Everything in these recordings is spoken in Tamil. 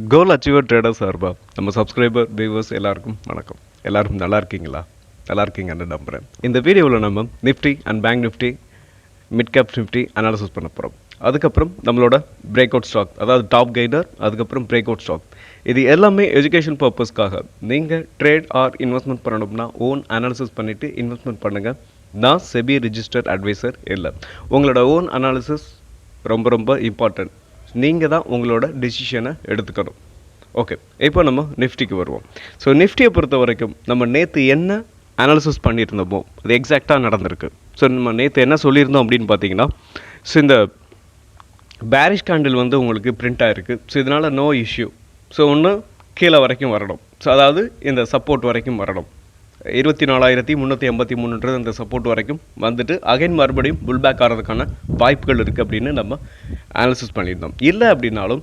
கோல் அச்சீவர் ட்ரேடர் சார்பா நம்ம சப்ஸ்கிரைபர் வியூவர்ஸ் எல்லாருக்கும் வணக்கம். எல்லாரும் நல்லா இருக்கீங்களா? நல்லா இருக்கீங்கன்னு நம்புகிறேன். இந்த வீடியோவில் நம்ம Nifty and bank Nifty mid cap Nifty analysis பண்ண போகிறோம். அதுக்கப்புறம் நம்மளோட பிரேக் அவுட் ஸ்டாக், அதாவது டாப் கைடர், அதுக்கப்புறம் பிரேக் அவுட் ஸ்டாக். இது எல்லாமே எஜுகேஷன் பர்பஸ்க்காக. நீங்கள் ட்ரேட் ஆர் இன்வெஸ்ட்மெண்ட் பண்ணணும்னா ஓன் அனாலிசிஸ் பண்ணிவிட்டு இன்வெஸ்ட்மெண்ட் பண்ணுங்கள். நான் செபி ரிஜிஸ்டர்ட் அட்வைசர் இல்லை. உங்களோட ஓன் அனாலிசிஸ் ரொம்ப ரொம்ப இம்பார்ட்டன்ட். நீங்கள் தான் உங்களோட டிசிஷனை எடுத்துக்கணும். ஓகே, இப்போ நம்ம நிஃப்டிக்கு வருவோம். ஸோ நிஃப்டியை பொறுத்த வரைக்கும் நம்ம நேற்று என்ன அனாலிசிஸ் பண்ணியிருந்தோமோ அது எக்ஸாக்டாக நடந்திருக்கு. ஸோ நம்ம நேற்று என்ன சொல்லியிருந்தோம் அப்படின்னு பார்த்தீங்கன்னா, ஸோ இந்த பேரிஷ் கேண்டில் வந்து உங்களுக்கு பிரிண்ட் ஆகிருக்கு. ஸோ இதனால் நோ இஷ்யூ. ஸோ ஒன்று கீழே வரைக்கும் வரணும். ஸோ அதாவது இந்த சப்போர்ட் வரைக்கும் வரணும். 24,383 அந்த சப்போர்ட் வரைக்கும் வந்துட்டு அகைன் மறுபடியும் புல் பேக் ஆகிறதுக்கான வாய்ப்புகள் இருக்குது அப்படின்னு நம்ம அனாலிசிஸ் பண்ணியிருந்தோம். இல்லை அப்படின்னாலும்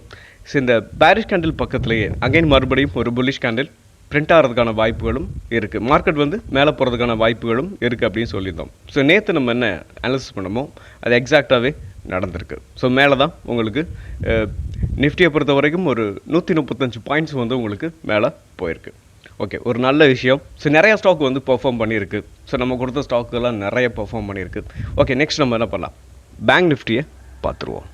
இந்த பேரிஷ் கேண்டில் பக்கத்துலேயே அகைன் மறுபடியும் ஒரு புல்லிஷ் கேண்டில் பிரிண்ட் ஆகிறதுக்கான வாய்ப்புகளும் இருக்குது. மார்க்கெட் வந்து மேலே போகிறதுக்கான வாய்ப்புகளும் இருக்குது அப்படின்னு சொல்லியிருந்தோம். ஸோ நேற்று நம்ம என்ன அனாலிசிஸ் பண்ணமோ அது எக்ஸாக்டாகவே நடந்திருக்கு. ஸோ மேலே தான் உங்களுக்கு நிஃப்டியை பொறுத்த வரைக்கும் ஒரு 135 பாயிண்ட்ஸ் வந்து உங்களுக்கு மேலே போயிருக்கு. ஓகே, ஒரு நல்ல விஷயம். ஸோ நிறைய ஸ்டாக் வந்து பெர்ஃபார்ம் பண்ணியிருக்கு. ஸோ நம்ம கொடுத்த ஸ்டாக்கெல்லாம் நிறைய பெர்ஃபார்ம் பண்ணியிருக்கு. ஓகே, நெக்ஸ்ட் நம்ம என்ன பண்ணலாம், பேங்க் நிஃப்டியை பார்த்துருவோம்.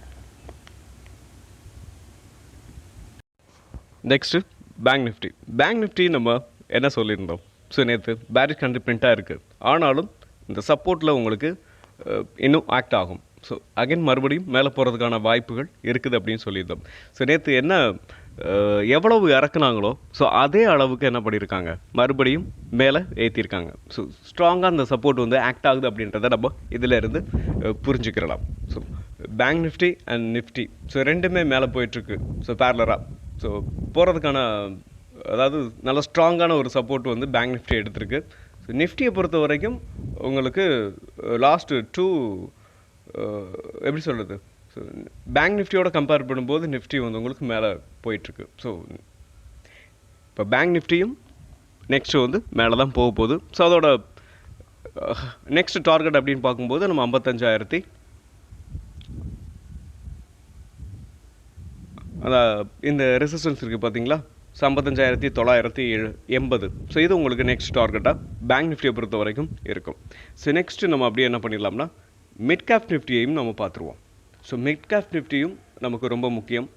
நெக்ஸ்ட்டு பேங்க் நிஃப்டி நம்ம என்ன சொல்லியிருந்தோம். ஸோ நேற்று பேரிஷ் கேண்டில் பிரிண்ட்டாக இருக்குது. ஆனாலும் இந்த சப்போர்ட்டில் உங்களுக்கு இன்னும் ஆக்ட் ஆகும். ஸோ அகைன் மறுபடியும் மேலே போகிறதுக்கான வாய்ப்புகள் இருக்குது அப்படின்னு சொல்லியிருந்தோம். ஸோ நேற்று என்ன எவ்வளவு இறக்குனாங்களோ ஸோ அதே அளவுக்கு என்ன பண்ணியிருக்காங்க, மறுபடியும் மேலே ஏற்றிருக்காங்க. ஸோ ஸ்ட்ராங்காக அந்த சப்போர்ட் வந்து ஆக்ட் ஆகுது அப்படின்றத நம்ம இதில் இருந்து புரிஞ்சுக்கிறலாம். So bank Nifty and Nifty so ரெண்டுமே மேலே போயிட்டுருக்கு. ஸோ பேரலராக ஸோ போகிறதுக்கான, அதாவது நல்ல ஸ்ட்ராங்கான ஒரு சப்போர்ட் வந்து பேங்க் நிஃப்டி எடுத்திருக்கு. ஸோ நிஃப்டியை பொறுத்த வரைக்கும் உங்களுக்கு லாஸ்ட்டு எப்படி சொல்கிறது, ஸோ பேங்க் நிஃப்டியோட கம்பேர் பண்ணும்போது நிஃப்டி வந்து உங்களுக்கு மேலே போயிட்டுருக்கு. ஸோ இப்போ பேங்க் நிஃப்டியும் நெக்ஸ்ட்டு வந்து மேலே தான் போக போகுது. ஸோ அதோட நெக்ஸ்ட் டார்கெட் அப்படின்னு பார்க்கும்போது நம்ம 55,000 அதான் இந்த ரெசிஸ்டன்ஸ் இருக்குது பார்த்தீங்களா. ஸோ 55,980. ஸோ இது உங்களுக்கு நெக்ஸ்ட் டார்கெட்டாக பேங்க் நிஃப்டியை பொறுத்த வரைக்கும் இருக்கும். ஸோ நெக்ஸ்ட்டு நம்ம அப்படியே என்ன பண்ணிடலாம்னா மிட் கேப் நிஃப்டியையும் நம்ம பார்த்துருவோம். ஸோ மிட் கேப் நிஃப்டியும் நமக்கு ரொம்ப முக்கியம்.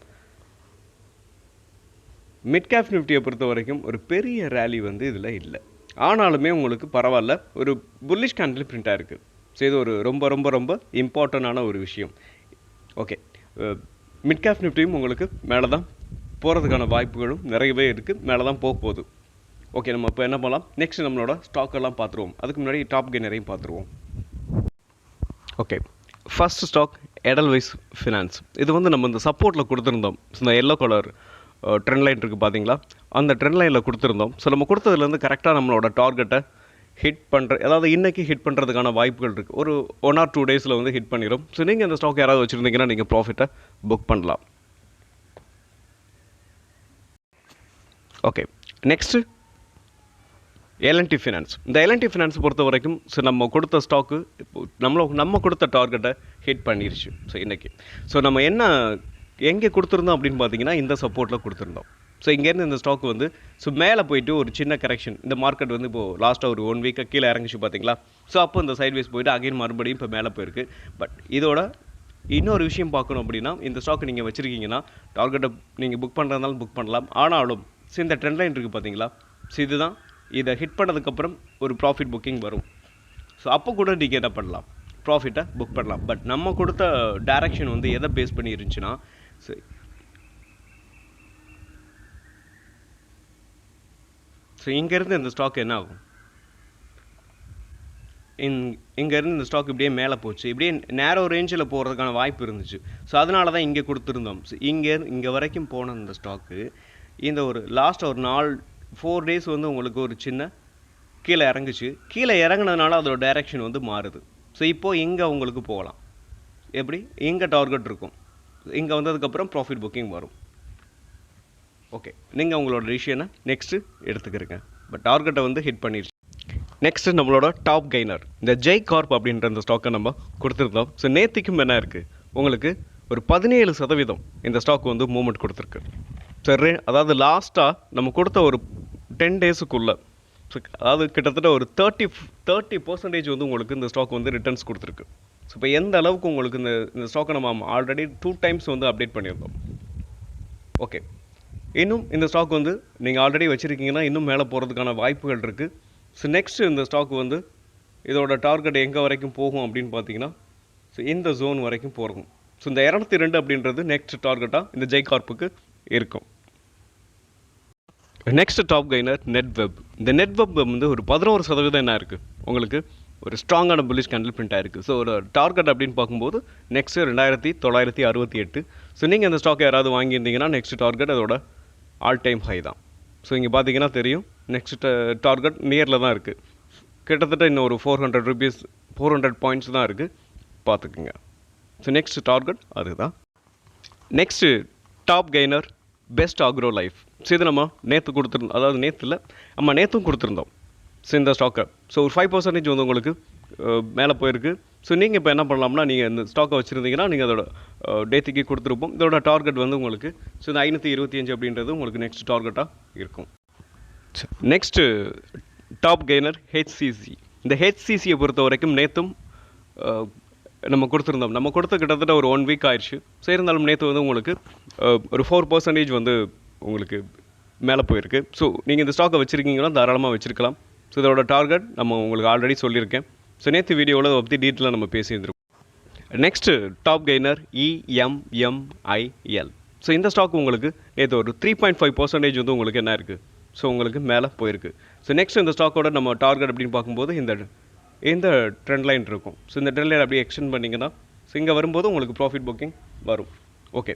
மிட் கேப் நிஃப்டியை பொறுத்த வரைக்கும் ஒரு பெரிய ரேலி வந்து இதில் இல்லை. ஆனாலுமே உங்களுக்கு பரவாயில்ல, ஒரு புல்லிஷ் கேண்டில் பிரிண்ட்டாக இருக்குது. ஸோ இது ஒரு ரொம்ப ரொம்ப ரொம்ப இம்பார்ட்டண்டான ஒரு விஷயம். ஓகே, மிட் கேப் நிஃப்டியும் உங்களுக்கு மேலே தான் போகிறதுக்கான வாய்ப்புகளும் நிறையவே இருக்குது, மேலே தான் போக போகுது. ஓகே, நம்ம இப்போ என்ன பண்ணலாம், நெக்ஸ்ட் நம்மளோட ஸ்டாக்கெல்லாம் பார்த்துருவோம். அதுக்கு முன்னாடி டாப் கெய்னரையும் பார்த்துருவோம். Okay, first stock Edelweiss finance. இது வந்து நம்ம இந்த சப்போர்ட்டில் கொடுத்துருந்தோம். இந்த எல்லோ கலர் ட்ரெண்ட் லைன் இருக்குது பார்த்தீங்களா, அந்த ட்ரெண்ட் லைனில் கொடுத்துருந்தோம். ஸோ நம்ம கொடுத்ததுலேருந்து கரெக்டாக நம்மளோட டார்கெட்டை ஹிட் பண்ணுற, அதாவது இன்றைக்கி ஹிட் பண்ணுறதுக்கான வாய்ப்புகள் இருக்குது. ஒரு 1 or 2 டேஸில் வந்து ஹிட் பண்ணிடும். ஸோ நீங்கள் இந்த ஸ்டாக் யாராவது வச்சுருந்தீங்கன்னா நீங்கள் ப்ராஃபிட்டை புக் பண்ணலாம். Okay, next LNT finance. இந்த எல்என்டி ஃபினான்ஸ் பொறுத்த வரைக்கும் ஸோ நம்ம கொடுத்த ஸ்டாக்கு நம்ம கொடுத்த டார்கெட்டை ஹிட் பண்ணிருச்சு. ஸோ இன்றைக்கி ஸோ நம்ம எங்கே கொடுத்துருந்தோம் அப்படின்னு பார்த்தீங்கன்னா இந்த சப்போர்ட்டில் கொடுத்துருந்தோம். ஸோ இங்கேருந்து இந்த ஸ்டாக் வந்து ஸோ மேலே போயிட்டு ஒரு சின்ன கரெக்ஷன், இந்த மார்க்கெட் வந்து இப்போது லாஸ்ட்டாக ஒரு 1 வீக்காக கீழே இறங்கிச்சு பார்த்தீங்களா. ஸோ அப்போ இந்த சைட்வேஸ் போயிட்டு அகைன் மறுபடியும் இப்போ மேலே போயிருக்கு. பட் இதோட இன்னொரு விஷயம் பார்க்கணும் அப்படின்னா, இந்த ஸ்டாக் நீங்கள் வச்சுருக்கீங்கன்னா டார்கெட்டை நீங்கள் புக் பண்ணுறதுனாலும் புக் பண்ணலாம். ஆனாலும் ஸோ இந்த ட்ரெண்ட் லைன் இருக்குது பார்த்தீங்களா, ஸோ இதுதான், இதை ஹிட் பண்ணதுக்கப்புறம் ஒரு ப்ராஃபிட் புக்கிங் வரும். ஸோ அப்போ கூட நீங்கள் என்ன பண்ணலாம், ப்ராஃபிட்டை புக் பண்ணலாம். பட் நம்ம கொடுத்த டைரக்ஷன் வந்து எதை பேஸ் பண்ணி இருந்துச்சுன்னா, ஸோ இங்கேருந்து இந்த ஸ்டாக் என்ன ஆகும், இங்கேருந்து இந்த ஸ்டாக் இப்படியே மேலே போச்சு, இப்படியே நேரோ ரேஞ்சில் போகிறதுக்கான வாய்ப்பு இருந்துச்சு. ஸோ அதனால தான் இங்கே கொடுத்துருந்தோம். ஸோ இங்கே வரைக்கும் போன இந்த ஸ்டாக்கு இந்த ஒரு லாஸ்ட் ஒரு 4 டேஸ் வந்து உங்களுக்கு ஒரு சின்ன கீழே இறங்குச்சு. கீழே இறங்குனதுனால அதோட டைரக்ஷன் வந்து மாறுது. ஸோ இப்போது இங்கே உங்களுக்கு போகலாம், எப்படி இங்கே டார்கெட் இருக்கும், இங்கே வந்ததுக்கப்புறம் ப்ராஃபிட் புக்கிங் வரும். ஓகே, நீங்கள் உங்களோட டிசிஷனை நெக்ஸ்ட்டு எடுத்துக்கிறீங்க. பட் டார்கெட்டை வந்து ஹிட் பண்ணிடுச்சு. நெக்ஸ்ட்டு நம்மளோட டாப் கெய்னர் இந்த ஜெய் கார்ப் அப்படின்ற இந்த ஸ்டாக்கை நம்ம கொடுத்துருந்தோம். ஸோ நேற்றுக்கும் என்ன இருக்குது, உங்களுக்கு ஒரு 17% இந்த ஸ்டாக் வந்து மூவ்மெண்ட் கொடுத்துருக்கு. சரி, அதாவது லாஸ்ட்டாக நம்ம கொடுத்த ஒரு 10 டேஸுக்குள்ளே, அதாவது கிட்டத்தட்ட ஒரு 30% வந்து உங்களுக்கு இந்த ஸ்டாக் வந்து ரிட்டர்ன்ஸ் கொடுத்துருக்கு. ஸோ இப்போ எந்த அளவுக்கு உங்களுக்கு இந்த ஸ்டாக்கை நம்ம ஆல்ரெடி 2 டைம்ஸ் வந்து அப்டேட் பண்ணியிருந்தோம். ஓகே, இன்னும் இந்த ஸ்டாக் வந்து நீங்கள் ஆல்ரெடி வச்சுருக்கீங்கன்னா இன்னும் மேலே போகிறதுக்கான வாய்ப்புகள் இருக்குது. ஸோ நெக்ஸ்ட் இந்த ஸ்டாக் வந்து இதோட டார்கெட் எங்கே வரைக்கும் போகும் அப்படின்னு பார்த்தீங்கன்னா, ஸோ இந்த ஜோன் வரைக்கும் போகும். ஸோ இந்த 202 அப்படின்றது நெக்ஸ்ட் டார்கெட்டாக இந்த ஜெய் கார்ப்புக்கு இருக்கும். Next top gainer Netweb. இந்த நெட்வெப் வந்து ஒரு 11% என்ன இருக்குது, உங்களுக்கு ஒரு ஸ்ட்ராங்கான புல்லிஷ் கேண்டில் பிரிண்ட் ஆயிருக்கு. ஸோ ஒரு டார்கெட் அப்படின்னு பார்க்கும்போது நெக்ஸ்ட் 2968. ஸோ நீங்கள் இந்த ஸ்டாக் யாராவது வாங்கியிருந்தீங்கன்னா நெக்ஸ்ட் டார்கெட் அதோட ஆல் டைம் ஹை தான். ஸோ இங்கே பார்த்தீங்கன்னா தெரியும், நெக்ஸ்ட் டார்கெட் நியரில் தான் இருக்குது. கிட்டத்தட்ட இன்னும் ஒரு 400 பாயிண்ட்ஸ் தான் இருக்குது, பார்த்துக்குங்க. ஸோ நெக்ஸ்ட் டார்கெட் அதுதான். Next top gainer best agro life. So இது நம்ம நேற்று கொடுத்துருந்தோம், அதாவது நேற்றும் கொடுத்துருந்தோம். ஸோ இந்த ஸ்டாக்கை ஸோ ஒரு 5% வந்து உங்களுக்கு மேலே போயிருக்கு. ஸோ நீங்கள் இப்போ என்ன பண்ணலாம்னா, நீங்கள் இந்த ஸ்டாக்கை வச்சுருந்தீங்கன்னா நீங்கள் அதோட டேத்துக்கு கொடுத்துருப்போம். இதோட டார்கெட் வந்து உங்களுக்கு ஸோ இந்த 525 அப்படின்றது உங்களுக்கு நெக்ஸ்ட் டார்கெட்டாக இருக்கும். Next top gainer HCC. இந்த ஹெச்சிசியை பொறுத்த வரைக்கும் நேற்றும் நம்ம கொடுத்துருந்தோம். நம்ம கொடுத்த கிட்டத்தட்ட ஒரு 1 வீக் ஆயிடுச்சு. ஸோ இருந்தாலும் நேற்று வந்து உங்களுக்கு ஒரு 4% வந்து உங்களுக்கு மேலே போயிருக்கு. ஸோ நீங்கள் இந்த ஸ்டாக்கை வச்சுருக்கீங்கன்னா தாராளமாக வச்சுருக்கலாம். ஸோ இதோட டார்கெட் நம்ம உங்களுக்கு ஆல்ரெடி சொல்லியிருக்கேன். ஸோ நேற்று வீடியோவில் அதை பற்றி டீட்டெயிலாக நம்ம பேசியிருந்துருக்கோம். Next top gainer EMMIL. So இந்த ஸ்டாக் உங்களுக்கு நேற்று ஒரு 3.5% வந்து உங்களுக்கு என்ன இருக்குது, ஸோ உங்களுக்கு மேலே போயிருக்கு. ஸோ நெக்ஸ்ட் இந்த ஸ்டாக்கோட நம்ம டார்கெட் அப்படின்னு பார்க்கும்போது இந்த ட்ரெண்ட் லைன் இருக்கும். ஸோ இந்த ட்ரெண்ட் லைன் அப்படியே எக்ஸ்டெண்ட் பண்ணிங்கன்னா ஸோ இங்கே வரும்போது உங்களுக்கு ப்ராஃபிட் புக்கிங் வரும். ஓகே,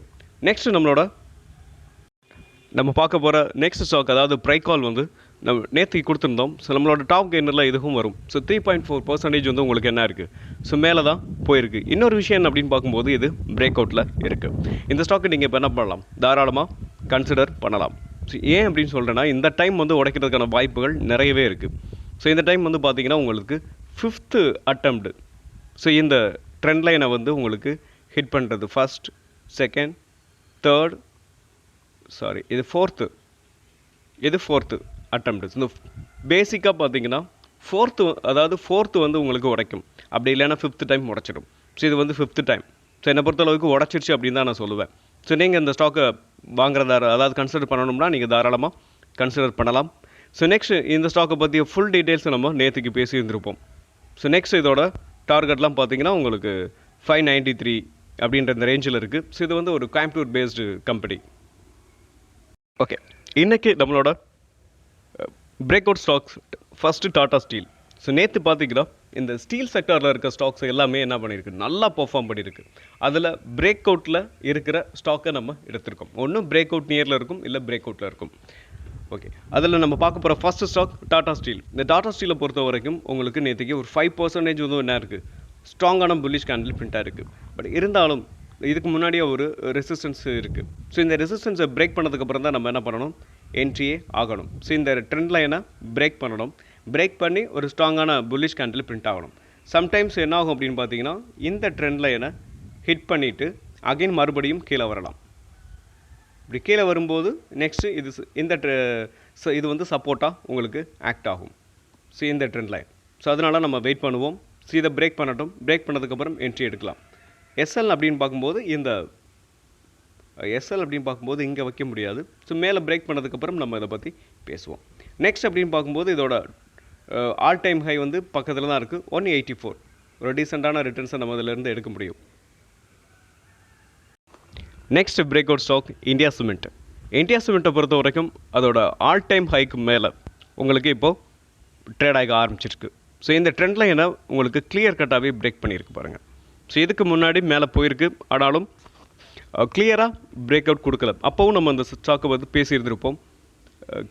நெக்ஸ்ட் நம்ம பார்க்க போகிற நெக்ஸ்ட் ஸ்டாக், அதாவது ப்ரைகால் வந்து நம்ம நேற்றுக்கு கொடுத்துருந்தோம். ஸோ நம்மளோட டாப் கெய்னரில் இதுவும் வரும். ஸோ 3.4% வந்து உங்களுக்கு என்ன இருக்குது, ஸோ மேலே தான் போயிருக்கு. இன்னொரு விஷயம் என்ன அப்படின்னு பார்க்கும்போது இது பிரேக் அவுட்டில் இருக்குது. இந்த ஸ்டாக்கை நீங்கள் இப்போ என்ன பண்ணலாம், தாராளமாக கன்சிடர் பண்ணலாம். ஸோ ஏன் அப்படின்னு சொல்கிறேன்னா, இந்த டைம் வந்து உடைக்கிறதுக்கான வாய்ப்புகள் நிறையவே இருக்குது. ஸோ இந்த டைம் வந்து பார்த்தீங்கன்னா உங்களுக்கு 5th அட்டெம்ப்ட். ஸோ இந்த ட்ரெண்ட் லைனை வந்து உங்களுக்கு ஹிட் பண்ணுறது ஃபர்ஸ்ட், செகண்ட், தேர்ட், சாரி இது ஃபோர்த்து அட்டெம்ப்ட். இந்த பேசிக்காக பார்த்தீங்கன்னா ஃபோர்த்து வந்து உங்களுக்கு உடைக்கும், அப்படி இல்லைன்னா 5th டைம் உடைச்சிடும். ஸோ இது வந்து 5th டைம். ஸோ என்னை பொறுத்தளவுக்கு உடச்சிருச்சு அப்படின்னு தான் நான் சொல்லுவேன். ஸோ நீங்கள் இந்த ஸ்டாக்கை அதாவது கன்சிடர் பண்ணணும்னா நீங்கள் தாராளமாக கன்சிடர் பண்ணலாம். ஸோ நெக்ஸ்ட் இந்த ஸ்டாக்கை பற்றிய ஃபுல் டீட்டெயில்ஸ் நம்ம நேற்றுக்கு பேசியிருந்திருப்போம். ஸோ நெக்ஸ்ட் இதோட டார்கெட்லாம் பார்த்தீங்கன்னா உங்களுக்கு 593 அப்படின்ற இந்த ரேஞ்சில் இருக்குது. ஸோ இது வந்து ஒரு கோயம்புத்தூர் பேஸ்டு கம்பெனி. ஓகே, இன்றைக்கி நம்மளோட break out stocks first Tata steel. So நேற்று பார்த்தீங்கன்னா இந்த ஸ்டீல் செக்டாரில் இருக்க ஸ்டாக்ஸ் எல்லாமே என்ன பண்ணியிருக்கு, நல்லா பெர்ஃபார்ம் பண்ணியிருக்கு. அதில் பிரேக் அவுட்டில் இருக்கிற ஸ்டாக்கை நம்ம எடுத்திருக்கோம். ஒன்று பிரேக் அவுட் நியரில் இருக்கும், இல்லை பிரேக் அவுட்டில் இருக்கும். ஓகே, அதில் நம்ம பார்க்க போகிற ஃபஸ்ட்டு ஸ்டாக் டாடா ஸ்டீல். இந்த டாடா ஸ்டீலை பொறுத்த வரைக்கும் உங்களுக்கு நேற்றுக்கு ஒரு 5% வந்து என்ன இருக்குது, ஸ்ட்ராங்கான புல்லிஷ் கேண்டில் பிரிண்ட்டாக இருக்குது. பட் இருந்தாலும் இதுக்கு முன்னாடியே ஒரு ரெசிஸ்டன்ஸ் இருக்குது. ஸோ இந்த ரெசிஸ்டன்ஸை பிரேக் பண்ணதுக்கப்புறம் தான் நம்ம என்ன பண்ணணும், என்ட்ரியே ஆகணும். ஸோ இந்த ட்ரெண்ட் லைனை பிரேக் பண்ணணும். பிரேக் பண்ணி ஒரு ஸ்ட்ராங்கான புல்லிஷ் கேண்டில் பிரிண்ட் ஆகணும். சம்டைம்ஸ் என்ன ஆகும் அப்படின்னு பார்த்தீங்கன்னா, இந்த ட்ரெண்ட் லைனை ஹிட் பண்ணிவிட்டு அகைன் மறுபடியும் கீழே வரலாம். இப்படி கீழே வரும்போது நெக்ஸ்ட்டு இது வந்து சப்போர்ட்டாக உங்களுக்கு ஆக்ட் ஆகும். ஸோ இந்த ட்ரெண்ட் லைன். ஸோ அதனால் நம்ம வெயிட் பண்ணுவோம். ஸோ இதை பிரேக் பண்ணட்டும். பிரேக் பண்ணதுக்கப்புறம் என்ட்ரி எடுக்கலாம். எஸ்எல் அப்படின்னு பார்க்கும்போது இங்கே வைக்க முடியாது. ஸோ மேலே பிரேக் பண்ணதுக்கப்புறம் நம்ம இதை பற்றி பேசுவோம். நெக்ஸ்ட் அப்படின்னு பார்க்கும்போது இதோட ஆல் டைம் ஹை வந்து பக்கத்தில் தான் இருக்குது, 184. ஒரு டீசெண்டான ரிட்டர்ன்ஸை நம்ம இதிலேருந்து எடுக்க முடியும். Next break out stock India cement. India சிமெண்ட்டை பொறுத்த வரைக்கும் அதோட ஆல் டைம் ஹைக்கு மேலே உங்களுக்கு இப்போது ட்ரேட் ஆக ஆரம்பிச்சிருக்கு. ஸோ இந்த ட்ரெண்ட் லைனை உங்களுக்கு கிளியர் கட்டாகவே பிரேக் பண்ணியிருக்கு பாருங்கள். ஸோ இதுக்கு முன்னாடி மேலே போயிருக்கு, ஆனாலும் கிளியராக பிரேக் அவுட் கொடுக்கல. அப்போவும் நம்ம அந்த ஸ்டாக்கை வந்து பேசியிருந்திருப்போம்.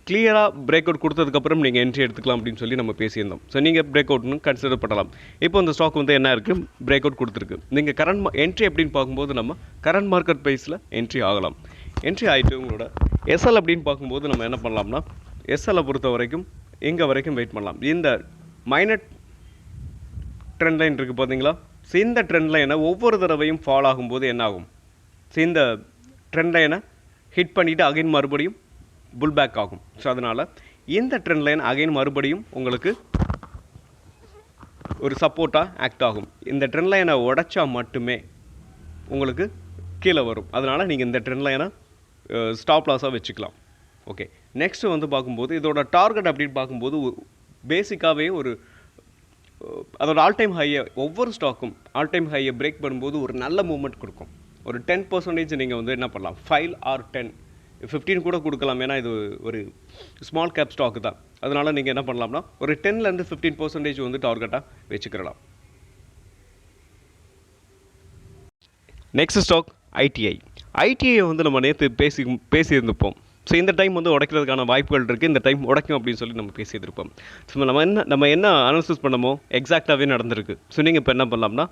கிளியராக பிரேக் அவுட் கொடுத்ததுக்கப்புறம் நீங்கள் என்ட்ரி எடுத்துக்கலாம் அப்படின்னு சொல்லி நம்ம பேசியிருந்தோம். ஸோ நீங்கள் பிரேக் அவுட்னு கன்சிடர் பண்ணலாம். இப்போ இந்த ஸ்டாக் வந்து என்ன இருக்குது, பிரேக் அவுட் கொடுத்துருக்கு. நீங்கள் என்ட்ரி அப்படின்னு பார்க்கும்போது நம்ம கரண்ட் மார்க்கெட் ப்ரைஸில் என்ட்ரி ஆகலாம். என்ட்ரி ஆகிட்டு உங்களோட எஸ்எல் அப்படின்னு பார்க்கும்போது நம்ம என்ன பண்ணலாம்னா, எஸ்எல்லை பொறுத்த வரைக்கும் இங்கே வரைக்கும் வெயிட் பண்ணலாம். இந்த மைனர் ட்ரெண்ட் லைன் இருக்குது பார்த்தீங்களா. ஸோ இந்த ட்ரெண்ட் லைனை ஒவ்வொரு தடவையும் ஃபாலோ ஆகும்போது என்ன ஆகும், ஸோ இந்த ட்ரெண்ட் லைனை ஹிட் பண்ணிவிட்டு அகைன் மறுபடியும் புல் பேக் ஆகும். ஸோ அதனால் இந்த ட்ரெண்ட் லைன் அகைன் மறுபடியும் உங்களுக்கு ஒரு சப்போர்ட்டாக ஆக்ட் ஆகும். இந்த ட்ரெண்ட் லைனை உடைச்சா மட்டுமே உங்களுக்கு கீழே வரும். அதனால் நீங்கள் இந்த ட்ரெண்ட் லைனை ஸ்டாப் லாஸாக வச்சுக்கலாம். ஓகே, நெக்ஸ்ட்டு வந்து பார்க்கும்போது இதோட டார்கெட் அப்படின்னு பார்க்கும்போது பேசிக்காகவே ஒரு அதோட ஆல் டைம் ஹையை ஒவ்வொரு ஸ்டாக்கும் ஆல் டைம் ஹையை பிரேக் பண்ணும்போது ஒரு நல்ல மூவ்மெண்ட் கொடுக்கும். ஒரு 10% நீங்கள் வந்து என்ன பண்ணலாம், 5 or 10, 15 கூட கொடுக்கலாம். ஏன்னா இது ஒரு ஸ்மால் கேப் ஸ்டாக்கு தான். அதனால் நீங்கள் என்ன பண்ணலாம்னா ஒரு 10 to 15% வந்து டார்கெட்டாக வச்சுக்கலாம். நெக்ஸ்ட் ஸ்டாக் ஐடிஐ வந்து நம்ம நேற்று பேசியிருந்துப்போம். ஸோ இந்த டைம் வந்து உடைக்கிறதுக்கான வாய்ப்புகள் இருக்குது. இந்த டைம் உடைக்கும் அப்படின்னு சொல்லி நம்ம பேசியிருப்போம். ஸோ நம்ம என்ன அனாலிசிஸ் பண்ணமோ எக்ஸாக்டாகவே நடந்திருக்கு. ஸோ நீங்கள் இப்போ என்ன பண்ணலாம்னா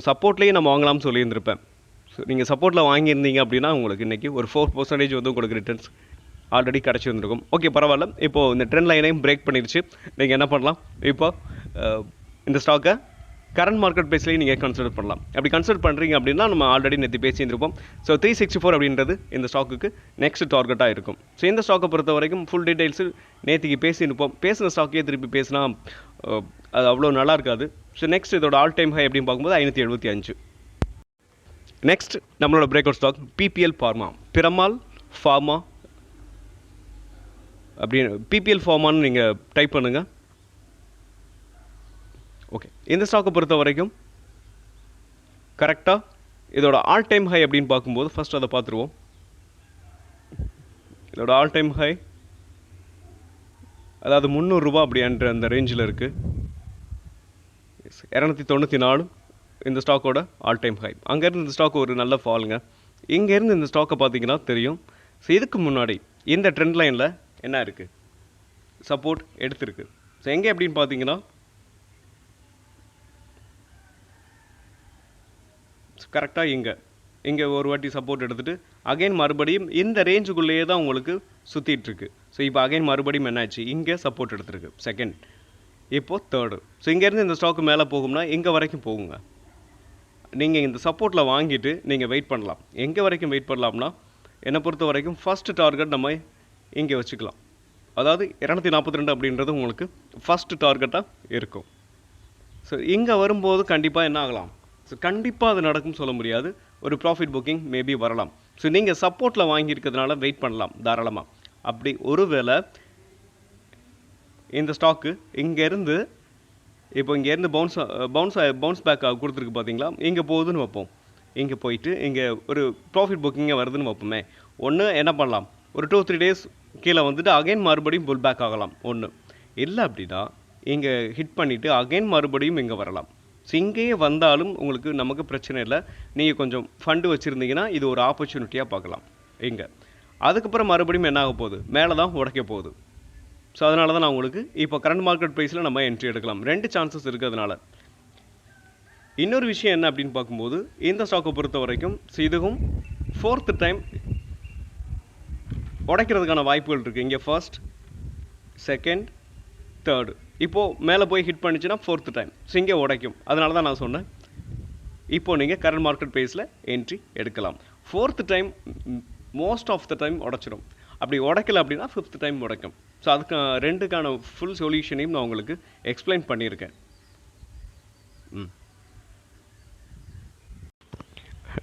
சப்போர்ட்லேயே நம்ம வாங்கலாம்னு சொல்லியிருந்திருப்பேன். ஸோ நீங்கள் சப்போர்ட்டில் வாங்கியிருந்தீங்க அப்படின்னா உங்களுக்கு இன்றைக்கி ஒரு 4% வந்து உங்களுக்கு ரிட்டர்ன்ஸ் ஆல்ரெடி கிடச்சிருந்துருக்கும். ஓகே, பரவாயில்ல. இப்போது இந்த ட்ரெண்ட் லைனையும் பிரேக் பண்ணிடுச்சு. நீங்கள் என்ன பண்ணலாம், இப்போ இந்த ஸ்டாக்கை கரண்ட் மார்க்கெட் ப்ரைஸ்லேயே நீங்கள் கன்சிடர் பண்ணலாம். அப்படி கன்சிடர் பண்ணுறீங்க அப்படின்னா நம்ம ஆல்ரெடி நேற்று பேசியிருந்திருப்போம். ஸோ 364 அப்படின்றது இந்த ஸ்டாக்குக்கு நெக்ஸ்ட் டார்கெட்டாக இருக்கும். ஸோ இந்த ஸ்டாக்கை பொறுத்த வரைக்கும் ஃபுல் டீட்டெயில்ஸு நேற்றுக்கு பேசியிருப்போம். பேசின ஸ்டாக்கே திருப்பி பேசினா அது அவ்வளோ நல்லா இருக்காது. ஸோ நெக்ஸ்ட் இதோட ஆல் டைம் ஹை அப்படின்னு பார்க்கும்போது 575. நெக்ஸ்ட் நம்மளோட break out stock PPL pharma அப்படின்னு பிபிஎல் ஃபார்மான்னு நீங்கள் டைப் பண்ணுங்கள். ஓகே, இந்த ஸ்டாக்கை பொறுத்த வரைக்கும் கரெக்டாக இதோட ஆல் டைம் ஹை அப்படின்னு பார்க்கும்போது ஃபஸ்ட் அதை பார்த்துருவோம். இதோட ஆல் டைம் ஹை அதாவது 300 ரூபா அப்படின்ற அந்த ரேஞ்சில் இருக்குது. 294 இந்த ஸ்டாக்கோட ஆல் டைம் ஹை. அங்கேருந்து இந்த ஸ்டாக் ஒரு நல்ல ஃபாலுங்க. இங்கேருந்து இந்த ஸ்டாக்கை பார்த்தீங்கன்னா தெரியும். ஸோ இதுக்கு முன்னாடி இந்த ட்ரெண்ட் லைனில் என்ன இருக்குது, சப்போர்ட் எடுத்துருக்கு. ஸோ எங்கே அப்படின்னு பார்த்தீங்கன்னா கரெக்டாக இங்கே ஒரு வாட்டி சப்போர்ட் எடுத்துகிட்டு அகைன் மறுபடியும் இந்த ரேஞ்சுக்குள்ளேயே தான் உங்களுக்கு சுற்றிட்டுருக்கு. ஸோ இப்போ அகைன் மறுபடியும் என்னாச்சு, இங்கே சப்போர்ட் எடுத்துருக்கு செகண்ட், இப்போது தேர்டு. ஸோ இங்கேருந்து இந்த ஸ்டாக்கு மேலே போகும்னா இங்கே வரைக்கும் போகுங்க. நீங்கள் இந்த சப்போர்ட்டில் வாங்கிட்டு நீங்கள் வெயிட் பண்ணலாம். எங்கே வரைக்கும் வெயிட் பண்ணலாம்னா என்னை பொறுத்த வரைக்கும் ஃபஸ்ட்டு டார்கெட் நம்ம இங்கே வச்சுக்கலாம். அதாவது 242 அப்படின்றது உங்களுக்கு ஃபஸ்ட்டு டார்கெட்டாக இருக்கும். ஸோ இங்கே வரும்போது கண்டிப்பாக என்ன ஆகலாம், ஸோ கண்டிப்பாக அது நடக்கும்னு சொல்ல முடியாது. ஒரு ப்ராஃபிட் புக்கிங் மேபி வரலாம். ஸோ நீங்கள் சப்போர்ட்டில் வாங்கியிருக்கிறதுனால வெயிட் பண்ணலாம் தாராளமாக. அப்படி ஒருவேளை இந்த ஸ்டாக்கு இங்கேருந்து பவுன்ஸ் பேக் கொடுத்துருக்கு பார்த்தீங்களா, இங்கே போகுதுன்னு வைப்போம். இங்கே போயிட்டு இங்கே ஒரு ப்ராஃபிட் புக்கிங்கே வருதுன்னு வைப்போமே. ஒன்று என்ன பண்ணலாம், ஒரு 2-3 டேஸ் கீழே வந்துட்டு அகைன் மறுபடியும் புல் பேக் ஆகலாம். ஒன்று இல்லை அப்படின்னா இங்கே ஹிட் பண்ணிவிட்டு அகைன் மறுபடியும் இங்கே வரலாம். ஸோ இங்கேயே வந்தாலும் உங்களுக்கு நமக்கு பிரச்சனை இல்லை. நீங்கள் கொஞ்சம் ஃபண்டு வச்சுருந்தீங்கன்னா இது ஒரு ஆப்பர்ச்சுனிட்டியாக பார்க்கலாம். இங்கே அதுக்கப்புறம் மறுபடியும் என்ன ஆக போகுது, மேலே தான் உடைக்க போகுது. ஸோ அதனால தான் நான் உங்களுக்கு இப்போ கரண்ட் மார்க்கெட் ப்ரைஸில் நம்ம என்ட்ரி எடுக்கலாம். 2 சான்சஸ் இருக்குது. அதனால் இன்னொரு விஷயம் என்ன அப்படின்னு பார்க்கும்போது இந்த ஸ்டாக்கை பொறுத்த வரைக்கும் இதுவும் 4th டைம் உடைக்கிறதுக்கான வாய்ப்புகள் இருக்குது. இங்கே ஃபர்ஸ்ட், செகண்ட், தேர்டு, இப்போது மேலே போய் ஹிட் பண்ணிச்சுன்னா 4th டைம். ஸோ இங்கே உடைக்கும். அதனால தான் நான் சொன்னேன் இப்போது நீங்கள் கரண்ட் மார்க்கெட் ப்ரைஸில் என்ட்ரி எடுக்கலாம். 4th time most of the time உடைச்சிடும். அப்படி உடைக்கல அப்படின்னா 5th டைம் உடைக்கும். ஸோ அதுக்கு 2க்கான ஃபுல் சொல்யூஷனையும் நான் உங்களுக்கு எக்ஸ்பிளைன் பண்ணியிருக்கேன்.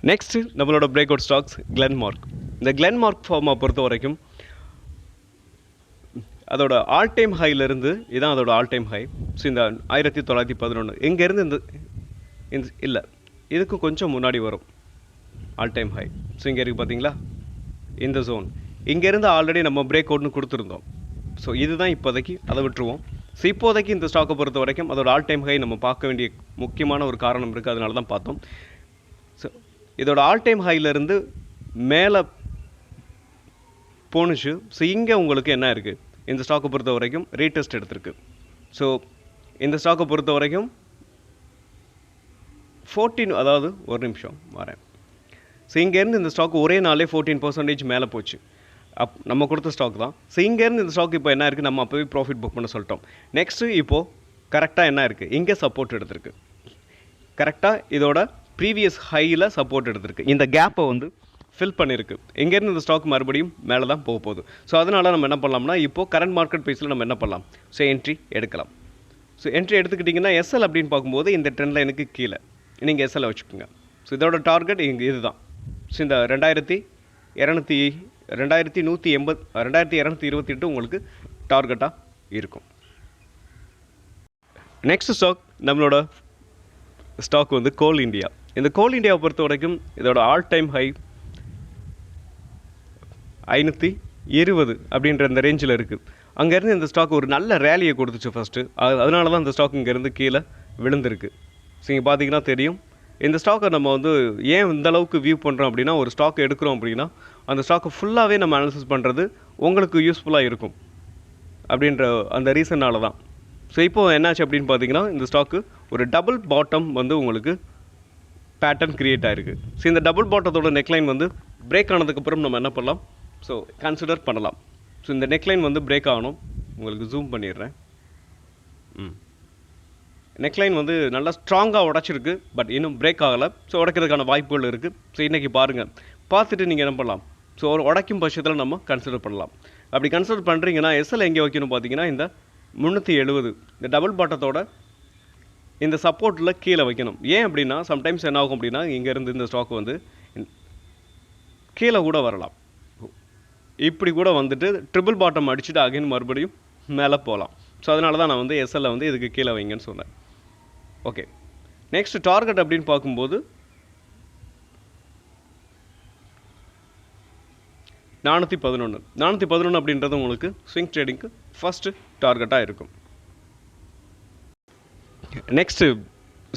நெக்ஸ்ட்டு நம்மளோட பிரேக் அவுட் ஸ்டாக்ஸ் கிளென்மார்க். இந்த கிளென்மார்க் ஃபார்மை பொறுத்த வரைக்கும் அதோட ஆல் டைம் ஹைலேருந்து இதான் அதோட ஆல் டைம் ஹை. ஸோ இந்த 1911 இங்கேருந்து இந்த இல்லை இதுக்கு கொஞ்சம் முன்னாடி வரும் ஆல் டைம் ஹை. ஸோ இங்கே இருக்குது பார்த்தீங்களா இந்த ஜோன், இங்கேருந்து ஆல்ரெடி நம்ம பிரேக் அவுட்னு கொடுத்துருந்தோம். ஸோ இதுதான் இப்போதைக்கு, அதை விட்டுருவோம். ஸோ இப்போதைக்கு இந்த ஸ்டாக்கை பொறுத்த வரைக்கும் அதோட ஆல் டைம் ஹை நம்ம பார்க்க வேண்டிய முக்கியமான ஒரு காரணம் இருக்குது. அதனால தான் பார்த்தோம். ஸோ இதோட ஆல் டைம் ஹைலேருந்து மேலே போணுச்சு. ஸோ இங்கே உங்களுக்கு என்ன இருக்குது, இந்த ஸ்டாக்கை பொறுத்த வரைக்கும் ரீடெஸ்ட் எடுத்திருக்கு. ஸோ இந்த ஸ்டாக்கை பொறுத்த வரைக்கும் 14, அதாவது ஒரு நிமிஷம் வரேன். ஸோ இங்கேருந்து இந்த ஸ்டாக் ஒரே நாளே 14% மேலே போச்சு. நம்ம கொடுத்த ஸ்டாக் தான். ஸோ இங்கேருந்து இந்த ஸ்டாக் இப்போ என்ன இருக்குது, நம்ம அப்போவே ப்ராஃபிட் புக் பண்ண சொல்லிட்டோம். நெக்ஸ்ட்டு இப்போது கரெக்டாக என்ன இருக்குது, இங்கே சப்போர்ட் எடுத்திருக்கு. கரெக்டாக இதோட ப்ரீவியஸ் ஹையில் சப்போர்ட் எடுத்திருக்கு. இந்த கேப்பை வந்து ஃபில் பண்ணியிருக்கு. இங்கேருந்து இந்த ஸ்டாக் மறுபடியும் மேலே தான் போக போகுது. ஸோ அதனால் நம்ம என்ன பண்ணலாம்னா இப்போது கரண்ட் மார்க்கெட் ப்ரைஸில் நம்ம என்ன பண்ணலாம், ஸோ என்ட்ரி எடுக்கலாம். ஸோ என்ட்ரி எடுத்துக்கிட்டிங்கன்னா எஸ்எல் அப்படின்னு பார்க்கும்போது இந்த ட்ரெண்ட் லைனுக்கு கீழே நீங்கள் எஸ்எல்லை வச்சுக்கோங்க. ஸோ இதோட டார்கெட் இங்கே இதுதான். ஸோ இந்த 2228 உங்களுக்கு டார்கெட்டாக இருக்கும். நெக்ஸ்ட் ஸ்டாக் நம்மளோட ஸ்டாக் வந்து கோல் இண்டியா. இந்த கோல் இண்டியாவை பொறுத்த வரைக்கும் இதோட ஆல் டைம் ஹை 520 அப்படின்ற இந்த ரேஞ்சில் இருக்குது. அங்கேருந்து இந்த ஸ்டாக் ஒரு நல்ல ரேலியை கொடுத்துச்சு ஃபஸ்ட்டு. அதனால தான் இந்த ஸ்டாக் இங்கேருந்து கீழே விழுந்திருக்கு. ஸோ இங்கே பார்த்தீங்கன்னா தெரியும். இந்த ஸ்டாக்கை நம்ம வந்து ஏன் இந்த அளவுக்கு வியூ பண்ணுறோம் அப்படின்னா, ஒரு ஸ்டாக் எடுக்கிறோம் அப்படின்னா அந்த ஸ்டாக்கை ஃபுல்லாகவே நம்ம அனாலிசிஸ் பண்ணுறது உங்களுக்கு யூஸ்ஃபுல்லாக இருக்கும் அப்படின்ற அந்த ரீசனால் தான். ஸோ இப்போது என்னாச்சு அப்படின்னு பார்த்தீங்கன்னா, இந்த ஸ்டாக்கு ஒரு டபுள் பாட்டம் வந்து உங்களுக்கு பேட்டர்ன் க்ரியேட் ஆகிருக்கு. ஸோ இந்த டபுள் பாட்டத்தோட நெக்லைன் வந்து பிரேக் ஆனதுக்கப்புறம் நம்ம என்ன பண்ணலாம், ஸோ கன்சிடர் பண்ணலாம். ஸோ இந்த நெக்லைன் வந்து பிரேக் ஆகணும். உங்களுக்கு ஜூம் பண்ணிடுறேன். நெக்லைன் வந்து நல்லா ஸ்ட்ராங்காக உடச்சிருக்கு, பட் இன்னும் பிரேக் ஆகலை. ஸோ உடைக்கிறதுக்கான வாய்ப்புகள் இருக்குது. ஸோ இன்றைக்கி பாருங்கள், பார்த்துட்டு நீங்கள் என்ன பண்ணலாம், ஸோ ஒரு உடைக்கும் பட்சத்தில் நம்ம கன்சிடர் பண்ணலாம். அப்படி கன்சிடர் பண்ணுறீங்கன்னா எஸ்எல் எங்கே வைக்கணும் பார்த்தீங்கன்னா, இந்த 370 இந்த டபுள் பாட்டத்தோட இந்த சப்போர்ட்டில் கீழே வைக்கணும். ஏன் அப்படின்னா சம்டைம்ஸ் என்ன ஆகும் அப்படின்னா, இங்கேருந்து இந்த ஸ்டாக் வந்து கீழே கூட வரலாம். இப்படி கூட வந்துட்டு ட்ரிபிள் பாட்டம் அடிச்சுட்டு அகைன் மறுபடியும் மேலே போகலாம். ஸோ அதனால தான் நான் வந்து எஸ்எல்லை வந்து இதுக்கு கீழே வைங்கன்னு சொன்னேன். ஓகே, நெக்ஸ்ட் டார்கெட் அப்படின்னு பார்க்கும்போது 411 அப்படின்றது உங்களுக்கு ஸ்விங் ட்ரேடிங்க்கு ஃபஸ்ட்டு டார்கெட்டாக இருக்கும். நெக்ஸ்ட்டு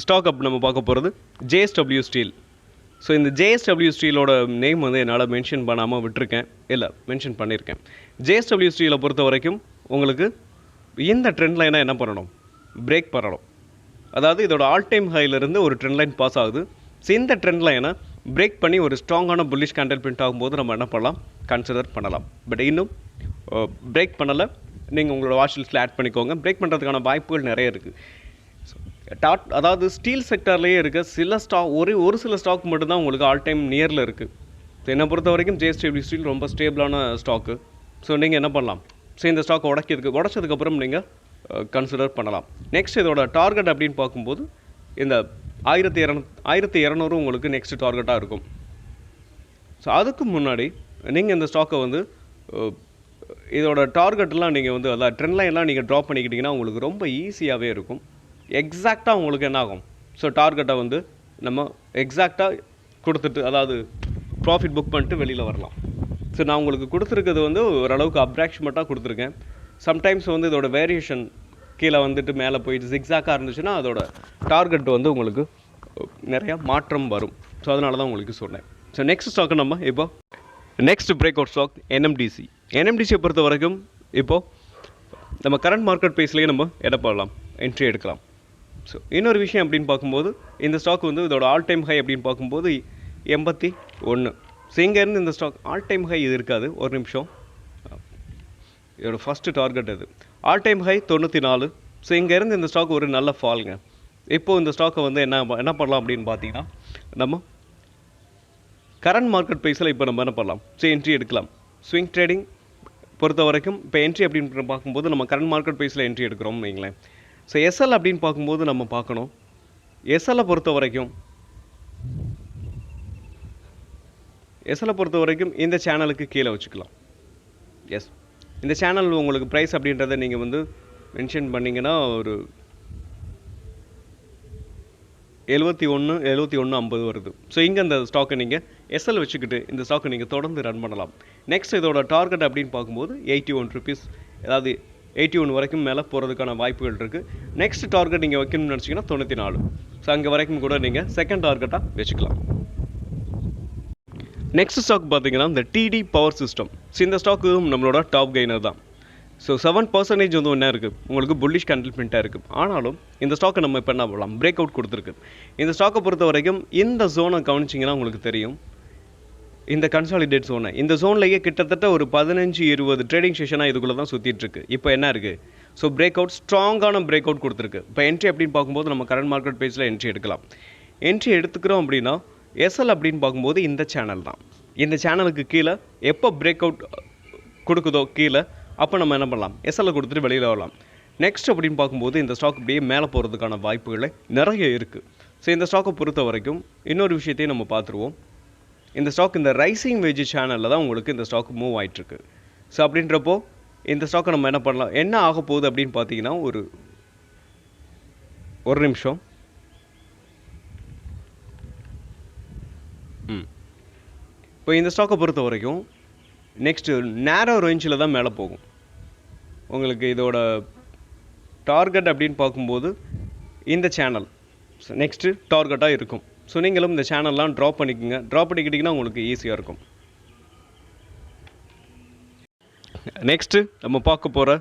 ஸ்டாக் அப் நம்ம பார்க்க போகிறது JSW ஸ்டீல். ஸோ இந்த JSW ஸ்டீலோட நேம் வந்து என்னால் மென்ஷன் பண்ணாமல் விட்டுருக்கேன், இல்லை மென்ஷன் பண்ணியிருக்கேன். JSW ஸ்டீலை பொறுத்த வரைக்கும் உங்களுக்கு இந்த ட்ரெண்ட் லைனாக என்ன பண்ணணும், பிரேக் பண்ணணும். அதாவது இதோட ஆல் டைம் ஹைலேருந்து ஒரு ட்ரெண்ட் லைன் பாஸ் ஆகுது. ஸோ இந்த ட்ரெண்ட் லைனை பிரேக் பண்ணி ஒரு ஸ்ட்ராங்கான புல்லிஷ் கேண்டில் பிரிண்ட் ஆகும்போது நம்ம என்ன பண்ணலாம், கன்சிடர் பண்ணலாம். பட் இன்னும் பிரேக் பண்ணலை. நீங்கள் உங்களோட வாட்ச் லிஸ்ட்டில் ஆட் பண்ணிக்கோங்க. பிரேக் பண்ணுறதுக்கான வாய்ப்புகள் நிறைய இருக்குது. அதாவது ஸ்டீல் செக்டர்லேயே இருக்க சில ஸ்டாக், ஒரு சில ஸ்டாக் மட்டும்தான் உங்களுக்கு ஆல் டைம் நியரில் இருக்குது. ஸோ என்னை பொறுத்த வரைக்கும் JSW ஸ்டீல் ரொம்ப ஸ்டேபிளான ஸ்டாக்கு. ஸோ நீங்கள் என்ன பண்ணலாம், ஸோ இந்த ஸ்டாக் உடைச்சதுக்கப்புறம் நீங்கள் கன்சிடர் பண்ணலாம். நெக்ஸ்ட் இதோட டார்கெட் அப்படின்னு பார்க்கும்போது இந்த 1200 உங்களுக்கு நெக்ஸ்ட் டார்கெட்டாக இருக்கும். ஸோ அதுக்கு முன்னாடி நீங்கள் இந்த ஸ்டாக்கை வந்து இதோட டார்கெட்லாம் நீங்கள் வந்து அதாவது ட்ரெண்ட் லைன்லாம் நீங்கள் ட்ராப் பண்ணிக்கிட்டிங்கன்னா உங்களுக்கு ரொம்ப ஈஸியாகவே இருக்கும். எக்ஸாக்டாக உங்களுக்கு என்ன ஆகும், ஸோ டார்கெட்டை வந்து நம்ம எக்ஸாக்டாக கொடுத்துட்டு அதாவது ப்ராஃபிட் புக் பண்ணிட்டு வெளியில் வரலாம். ஸோ நான் உங்களுக்கு கொடுத்துருக்கிறது வந்து ஓரளவுக்கு அப்ராக்சிமேட்டாக கொடுத்துருக்கேன். சம்டைம்ஸ் வந்து இதோட வேரியேஷன் கீழே வந்துட்டு மேலே போயிட்டு ஜிக்ஸாக்காக இருந்துச்சுன்னா அதோட டார்கெட் வந்து உங்களுக்கு நிறையா மாற்றம் வரும். ஸோ அதனால தான் உங்களுக்கு சொன்னேன். ஸோ நெக்ஸ்ட் ஸ்டாக்கு நம்ம இப்போ நெக்ஸ்ட் பிரேக் அவுட் ஸ்டாக் NMDCயை பொறுத்த வரைக்கும் இப்போது நம்ம கரண்ட் மார்க்கெட் ப்ரைஸ்லேயே நம்ம பண்ணலாம், என்ட்ரி எடுக்கலாம். ஸோ இன்னொரு விஷயம் அப்படின்னு பார்க்கும்போது இந்த ஸ்டாக் வந்து இதோட ஆல் டைம் ஹை அப்படின்னு பார்க்கும்போது 81. ஸோ இங்கேருந்து இந்த ஸ்டாக் ஆல் டைம் ஹை இது இருக்காது. ஒரு நிமிஷம், இதோட ஃபஸ்ட்டு டார்கெட் இது ஆல் டைம் ஹை 94. ஸோ இங்கேருந்து இந்த ஸ்டாக் ஒரு நல்ல ஃபால்ங்க. இப்போது இந்த ஸ்டாக்கை வந்து என்ன பண்ணலாம் அப்படின்னு பார்த்தீங்கன்னா, நம்ம கரண்ட் மார்க்கெட் ப்ரைஸில் இப்போ நம்ம என்ன பண்ணலாம், ஸோ என்ட்ரி எடுக்கலாம். ஸ்விங் ட்ரேடிங் பொறுத்த வரைக்கும் இப்போ என்ட்ரி அப்படின்னு பார்க்கும்போது நம்ம கரண்ட் மார்க்கெட் ப்ரைஸில் என்ட்ரி எடுக்கிறோம்னு வைங்களேன். ஸோ எஸ்எல் அப்படின்னு பார்க்கும்போது நம்ம பார்க்கணும், எஸ்எல்லை பொறுத்த வரைக்கும் இந்த சேனலுக்கு கீழே வச்சுக்கலாம். எஸ், இந்த சேனல் உங்களுக்கு ப்ரைஸ் அப்படின்றத நீங்கள் வந்து மென்ஷன் பண்ணிங்கன்னா ஒரு 71.50 வருது. ஸோ இங்கே அந்த ஸ்டாக்கை நீங்கள் எஸ்எல் வச்சுக்கிட்டு இந்த ஸ்டாக்கை நீங்கள் தொடர்ந்து ரன் பண்ணலாம். நெக்ஸ்ட் இதோட டார்கெட் அப்படின்னு பார்க்கும்போது 81 ருபீஸ், அதாவது 81 வரைக்கும் மேலே போகிறதுக்கான வாய்ப்புகள் இருக்குது. நெக்ஸ்ட் டார்கெட் நீங்கள் வைக்கணும்னு நினச்சிங்கன்னா 94. ஸோ அங்கே வரைக்கும் கூட நீங்கள் செகண்ட் டார்கெட்டாக வச்சுக்கலாம். நெக்ஸ்ட் ஸ்டாக் பார்த்தீங்கன்னா இந்த TD பவர் சிஸ்டம். ஸோ இந்த ஸ்டாக்கு நம்மளோட டாப் கெய்னர் தான். ஸோ 7% வந்து என்ன இருக்குது, உங்களுக்கு புல்லிஷ் கேண்டில் பிரிண்ட்டாக இருக்குது. ஆனாலும் இந்த ஸ்டாக்கை நம்ம இப்போ என்ன பண்ணலாம், பிரேக் அவுட் கொடுத்துருக்கு. இந்த ஸ்டாக்கை பொறுத்த வரைக்கும் இந்த ஜோனை கவனிச்சிங்கன்னா உங்களுக்கு தெரியும், இந்த கன்சாலிடேட் ஜோனை, இந்த ஜோன்லேயே கிட்டத்தட்ட ஒரு 15-20 ட்ரேடிங் செஷனாக இதுக்குள்ளே தான் சுற்றிட்டுருக்கு. இப்போ என்ன இருக்குது, ஸோ பிரேக் அவுட், ஸ்ட்ராங்கான பிரேக் அவுட் கொடுத்துருக்கு. இப்போ என்ட்ரி அப்படின்னு பார்க்கும்போது நம்ம கரண்ட் மார்க்கெட் பேஜில் என்ட்ரி எடுக்கலாம். என்ட்ரி எடுத்துக்கிறோம் அப்படின்னா எஸ்எல் அப்படின்னு பார்க்கும்போது இந்த சேனல் தான். இந்த சேனலுக்கு கீழே எப்போ பிரேக் அவுட் கொடுக்குதோ கீழே அப்போ நம்ம என்ன பண்ணலாம், எஸ்எல்லை கொடுத்துட்டு வெளியில் வரலாம். நெக்ஸ்ட் அப்படின்னு பார்க்கும்போது இந்த ஸ்டாக் இப்படியே மேலே போகிறதுக்கான வாய்ப்புகளே நிறைய இருக்குது. ஸோ இந்த ஸ்டாக்கை பொறுத்த வரைக்கும் இன்னொரு விஷயத்தையும் நம்ம பார்த்துருவோம். இந்த ஸ்டாக் இந்த ரைசிங் வேஜ் சேனலில் தான் உங்களுக்கு இந்த ஸ்டாக் மூவ் ஆகிட்டுருக்கு. ஸோ அப்படின்றப்போ இந்த ஸ்டாக்கை நம்ம என்ன பண்ணலாம், என்ன ஆக போகுது அப்படின்னு பார்த்தீங்கன்னா ஒரு நிமிஷம். இப்போ இந்த ஸ்டாக்கை பொறுத்த வரைக்கும் நெக்ஸ்ட்டு நேரோ ரேஞ்சில் தான் மேலே போகும். உங்களுக்கு இதோட டார்கெட் அப்படின்னு பார்க்கும்போது இந்த சேனல் நெக்ஸ்ட்டு டார்கெட்டாக இருக்கும். ஸோ நீங்களும் இந்த சேனல்லாம் ட்ராப் பண்ணிக்கிட்டிங்கன்னா உங்களுக்கு ஈஸியாக இருக்கும். நெக்ஸ்ட்டு நம்ம பார்க்க போகிற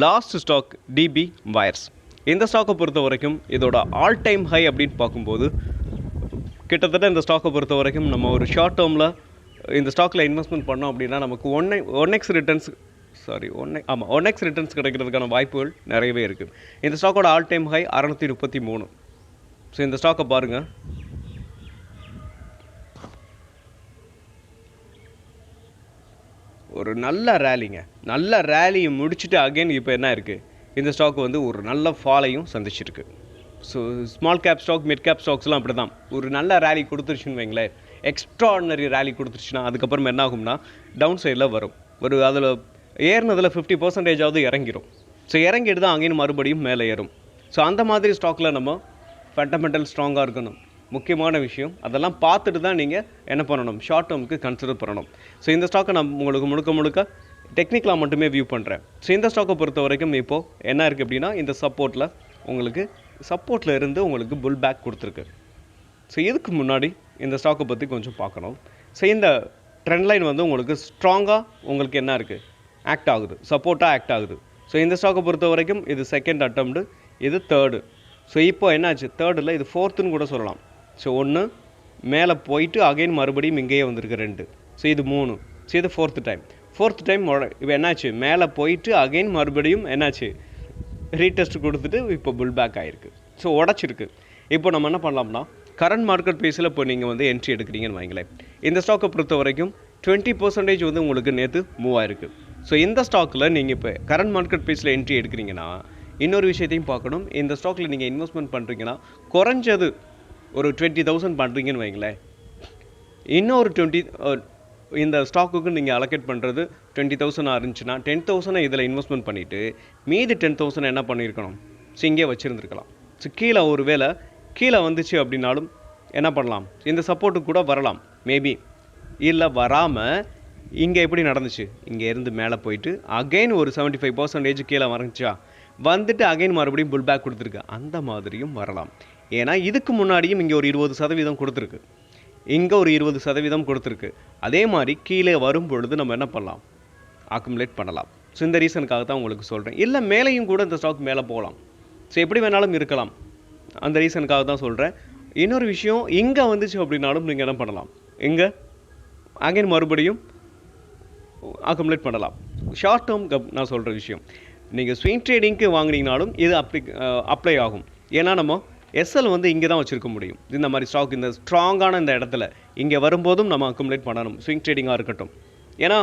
லாஸ்ட் ஸ்டாக் டிபி வயர்ஸ். இந்த ஸ்டாக்கை பொறுத்த வரைக்கும் இதோட ஆல் டைம் ஹை அப்படின்னு பார்க்கும்போது கிட்டத்தட்ட இந்த ஸ்டாக்கை பொறுத்த வரைக்கும் நம்ம ஒரு ஷார்ட் டேர்மில் இந்த ஸ்டாக்கில் இன்வெஸ்ட்மெண்ட் பண்ணோம் அப்படின்னா நமக்கு 1x ரிட்டர்ன்ஸ் கிடைக்கிறதுக்கான வாய்ப்புகள் நிறையவே இருக்குது. இந்த ஸ்டாக்கோட ஆல் டைம் ஹை 633. ஸோ இந்த ஸ்டாக்கை பாருங்கள், ஒரு நல்ல ரேலியை முடிச்சுட்டு அகைன் இப்போ என்ன இருக்குது, இந்த ஸ்டாக் வந்து ஒரு நல்ல ஃபாலையும் சந்திச்சிருக்கு. So small cap stock, mid cap ஸ்டாக்ஸ்லாம் அப்படி தான் ஒரு நல்ல ரேலி கொடுத்துருச்சுன்னு வைங்களேன், எக்ஸ்ட்ராடினரி ரேலி கொடுத்துருச்சுன்னா அதுக்கப்புறம் என்ன ஆகும்னா டவுன் சைடில் வரும். அதில் ஏறினதில் 50% இறங்கிடும். ஸோ இறங்கிட்டு தான் அங்கேயும் மறுபடியும் மேலே ஏறும். ஸோ அந்த மாதிரி ஸ்டாக்கில் நம்ம ஃபண்டமெண்டல் ஸ்ட்ராங்காக இருக்கணும். முக்கியமான விஷயம் அதெல்லாம் பார்த்துட்டு தான் நீங்கள் என்ன பண்ணணும், ஷார்ட் டேர்முக்கு கன்சிடர் பண்ணணும். ஸோ இந்த ஸ்டாக்கை நான் உங்களுக்கு முழுக்க டெக்னிக்கலாக மட்டுமே வியூ பண்ணுறேன். ஸோ இந்த ஸ்டாக்கை பொறுத்த வரைக்கும் இப்போது என்ன இருக்குது அப்படின்னா இந்த சப்போர்ட்டில் இருந்து உங்களுக்கு புல் பேக் கொடுத்துருக்கு. ஸோ இதுக்கு முன்னாடி இந்த ஸ்டாக்கை பற்றி கொஞ்சம் பார்க்கணும். ஸோ இந்த ட்ரெண்ட் லைன் வந்து உங்களுக்கு ஸ்ட்ராங்காக உங்களுக்கு என்ன இருக்குது, ஆக்ட் ஆகுது, சப்போர்ட்டாக ஆக்ட் ஆகுது. ஸோ இந்த ஸ்டாக்கை பொறுத்த வரைக்கும் இது செகண்ட் அட்டம்ப்டு, இது தேர்டு. ஸோ இப்போ என்னாச்சு, தேர்டில் இது ஃபோர்த்துன்னு கூட சொல்லலாம். ஸோ 1 மேலே போயிட்டு அகைன் மறுபடியும் இங்கேயே வந்திருக்கு 2. ஸோ இது 3. ஸோ இது ஃபோர்த்து டைம் இப்போ என்னாச்சு, மேலே போயிட்டு அகைன் மறுபடியும் என்னாச்சு, ரீடெஸ்ட் கொடுத்துட்டு இப்போ புல் பேக் ஆகிருக்கு. ஸோ உடச்சிருக்கு. இப்போ நம்ம என்ன பண்ணலாம்னா கரண்ட் மார்க்கெட் ப்ரைஸில் இப்போ நீங்கள் வந்து என்ட்ரி எடுக்கிறீங்கன்னு வைங்களேன். இந்த ஸ்டாக்கை பொறுத்த வரைக்கும் 20% வந்து உங்களுக்கு நேற்று மூவ் ஆயிருக்கு. ஸோ இந்த ஸ்டாக்கில் நீங்கள் இப்போ கரண்ட் மார்க்கெட் ப்ரைஸில் என்ட்ரி எடுக்கிறீங்கன்னா இன்னொரு விஷயத்தையும் பார்க்கணும். இந்த ஸ்டாக்கில் நீங்கள் இன்வெஸ்ட்மெண்ட் பண்ணுறீங்கன்னா குறைஞ்சது ஒரு 20,000 பண்ணுறீங்கன்னு வைங்களேன், இன்னொரு இந்த ஸ்டாக்குக்கு நீங்கள் அலோகேட் பண்ணுறது 20,000 இருந்துச்சுன்னா 10,000 இதில் இன்வெஸ்ட்மெண்ட் பண்ணிவிட்டு மீதி 10,000 என்ன பண்ணியிருக்கணும், ஸோ இங்கே வச்சுருந்துருக்கலாம். ஸோ கீழே வந்துச்சு அப்படின்னாலும் என்ன பண்ணலாம், இந்த சப்போர்ட்டுக்கு கூட வரலாம் மேபி, இல்லை வராமல் இங்கே எப்படி நடந்துச்சு, இங்கே இருந்து மேலே போயிட்டு அகைன் ஒரு 75% கீழே வந்துச்சா, வந்துட்டு அகைன் மறுபடியும் புல் பேக் கொடுத்துருக்கு, அந்த மாதிரியும் வரலாம். ஏன்னா இதுக்கு முன்னாடியும் இங்கே ஒரு 20% கொடுத்துருக்கு, இங்கே ஒரு 20% கொடுத்துருக்கு. அதே மாதிரி கீழே வரும் பொழுது நம்ம என்ன பண்ணலாம், அக்குமுலேட் பண்ணலாம். ஸோ இந்த ரீசனுக்காக தான் உங்களுக்கு சொல்கிறேன். இல்லை மேலேயும் கூட இந்த ஸ்டாக் மேலே போகலாம். ஸோ எப்படி வேணாலும் இருக்கலாம், அந்த ரீசனுக்காக தான் சொல்கிறேன். இன்னொரு விஷயம், இங்கே வந்துச்சு அப்படின்னாலும் நீங்கள் என்ன பண்ணலாம், இங்கே அகைன் மறுபடியும் அக்குமுலேட் பண்ணலாம். ஷார்ட் டேர்ம் நான் சொல்கிற விஷயம், நீங்கள் ஸ்விங் ட்ரேடிங்க்கு வாங்கினீங்கனாலும் இது அப்ளை ஆகும். ஏன்னா நம்ம எஸ்எல் வந்து இங்கே தான் வச்சுருக்க முடியும். இந்த மாதிரி ஸ்டாக் இந்த ஸ்ட்ராங்கான இந்த இடத்துல இங்கே வரும்போதும் நம்ம அக்குமுலேட் பண்ணணும், ஸ்விங் ட்ரேடிங்காக இருக்கட்டும். ஏன்னா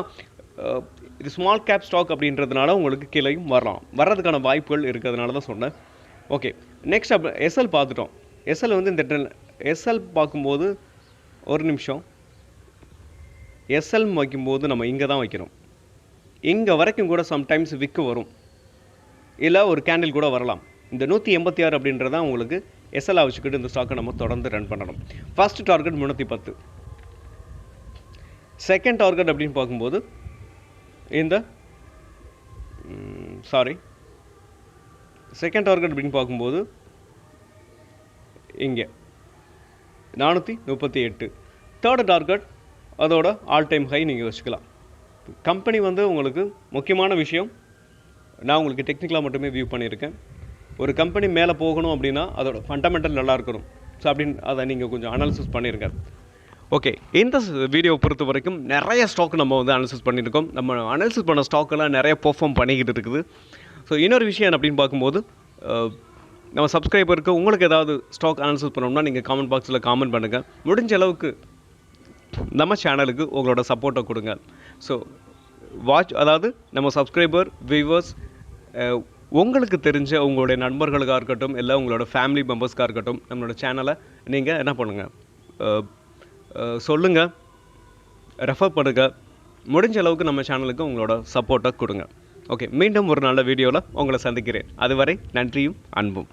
இது ஸ்மால் கேப் ஸ்டாக் அப்படின்றதுனால உங்களுக்கு கீழேயும் வர்றதுக்கான வாய்ப்புகள் இருக்கிறதுனால தான் சொன்னேன். ஓகே, நெக்ஸ்ட் எஸ்எல் பார்த்துட்டோம். எஸ்எல் வந்து இந்த எஸ்எல் பார்க்கும்போது ஒரு நிமிஷம், எஸ்எல் வைக்கும்போது நம்ம இங்கே தான் வைக்கிறோம். இங்கே வரைக்கும் கூட சம்டைம்ஸ் விக்கு வரும், இல்லை ஒரு கேண்டில் கூட வரலாம். இந்த 186 அப்படின்றத உங்களுக்கு எஸ்எல்ஆ வச்சுக்கிட்டு இந்த ஸ்டாக்கை நம்ம தொடர்ந்து ரன் பண்ணணும். ஃபர்ஸ்ட் டார்கெட் 310, செகண்ட் டார்கெட் அப்படின்னு பார்க்கும்போது செகண்ட் டார்கெட் அப்படின்னு பார்க்கும்போது இங்கே 438. தேர்டு டார்கெட் அதோட ஆல் டைம் ஹை நீங்கள் வச்சுக்கலாம். கம்பெனி வந்து உங்களுக்கு முக்கியமான விஷயம், நான் உங்களுக்கு டெக்னிக்கலாக மட்டுமே வியூ பண்ணியிருக்கேன். ஒரு கம்பெனி மேலே போகணும் அப்படின்னா அதோட ஃபண்டமெண்டல் நல்லா இருக்கணும். ஸோ அப்படின்னு அதை நீங்கள் கொஞ்சம் அனாலிசிஸ் பண்ணியிருங்க. ஓகே, இந்த வீடியோவை பொறுத்த வரைக்கும் நிறைய ஸ்டாக் நம்ம வந்து அனாலிசிஸ் பண்ணியிருக்கோம். நம்ம அனாலிசிஸ் பண்ண ஸ்டாக்கெல்லாம் நிறைய பெர்ஃபார்ம் பண்ணிக்கிட்டு இருக்குது. ஸோ இன்னொரு விஷயம் அப்படின்னு பார்க்கும்போது, நம்ம சப்ஸ்கிரைபருக்கு உங்களுக்கு ஏதாவது ஸ்டாக் அனாலிசிஸ் பண்ணோம்னா நீங்கள் காமெண்ட் பாக்ஸில் காமெண்ட் பண்ணுங்கள். முடிஞ்ச அளவுக்கு நம்ம சேனலுக்கு உங்களோட சப்போர்ட்டை கொடுங்க. ஸோ அதாவது நம்ம சப்ஸ்கிரைபர் வியூவர்ஸ் உங்களுக்கு தெரிஞ்ச உங்களுடைய நண்பர்களுக்காக இருக்கட்டும், இல்லை உங்களோட ஃபேமிலி மெம்பர்ஸ்க்காக இருக்கட்டும், நம்மளோட சேனலை நீங்கள் என்ன பண்ணுங்கள், சொல்லுங்கள், ரெஃபர் பண்ணுங்கள். முடிஞ்ச அளவுக்கு நம்ம சேனலுக்கு உங்களோட சப்போர்ட்டை கொடுங்க. ஓகே, மீண்டும் ஒரு நல்ல வீடியோவில் உங்களை சந்திக்கிறேன். அதுவரை நன்றியும் அன்பும்.